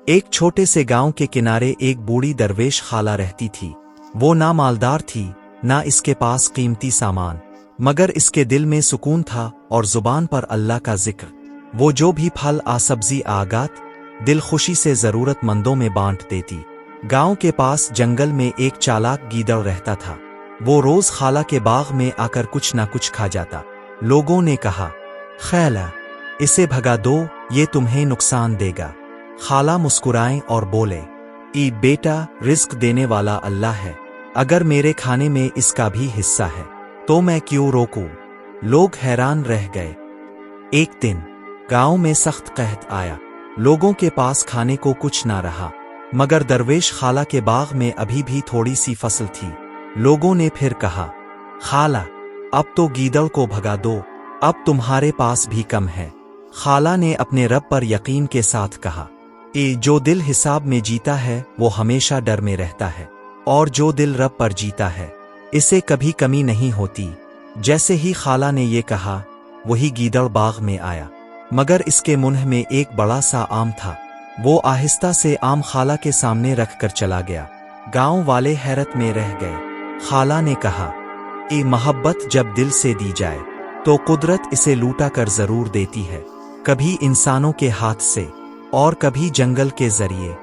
ایک چھوٹے سے گاؤں کے کنارے ایک بوڑھی درویش خالہ رہتی تھی۔ وہ نہ مالدار تھی، نہ اس کے پاس قیمتی سامان، مگر اس کے دل میں سکون تھا اور زبان پر اللہ کا ذکر۔ وہ جو بھی پھل سبزی آگات دل خوشی سے ضرورت مندوں میں بانٹ دیتی۔ گاؤں کے پاس جنگل میں ایک چالاک گیدڑ رہتا تھا۔ وہ روز خالہ کے باغ میں آ کر کچھ نہ کچھ کھا جاتا۔ لوگوں نے کہا، خالہ، اسے بھگا دو، یہ تمہیں نقصان دے گا۔ خالہ مسکرائیں اور بولے، بیٹا، رزق دینے والا اللہ ہے، اگر میرے کھانے میں اس کا بھی حصہ ہے تو میں کیوں روکوں؟ لوگ حیران رہ گئے۔ ایک دن گاؤں میں سخت قحط آیا۔ لوگوں کے پاس کھانے کو کچھ نہ رہا، مگر درویش خالہ کے باغ میں ابھی بھی تھوڑی سی فصل تھی۔ لوگوں نے پھر کہا، خالہ، اب تو گیدڑ کو بھگا دو، اب تمہارے پاس بھی کم ہے۔ خالہ نے اپنے رب پر یقین کے ساتھ کہا، جو دل حساب میں جیتا ہے وہ ہمیشہ ڈر میں رہتا ہے، اور جو دل رب پر جیتا ہے اسے کبھی کمی نہیں ہوتی۔ جیسے ہی خالہ نے یہ کہا، وہی گیدڑ باغ میں آیا، مگر اس کے منہ میں ایک بڑا سا آم تھا۔ وہ آہستہ سے آم خالہ کے سامنے رکھ کر چلا گیا۔ گاؤں والے حیرت میں رہ گئے۔ خالہ نے کہا، محبت جب دل سے دی جائے تو قدرت اسے لوٹا کر ضرور دیتی ہے، کبھی انسانوں کے ہاتھ سے اور کبھی جنگل کے ذریعے۔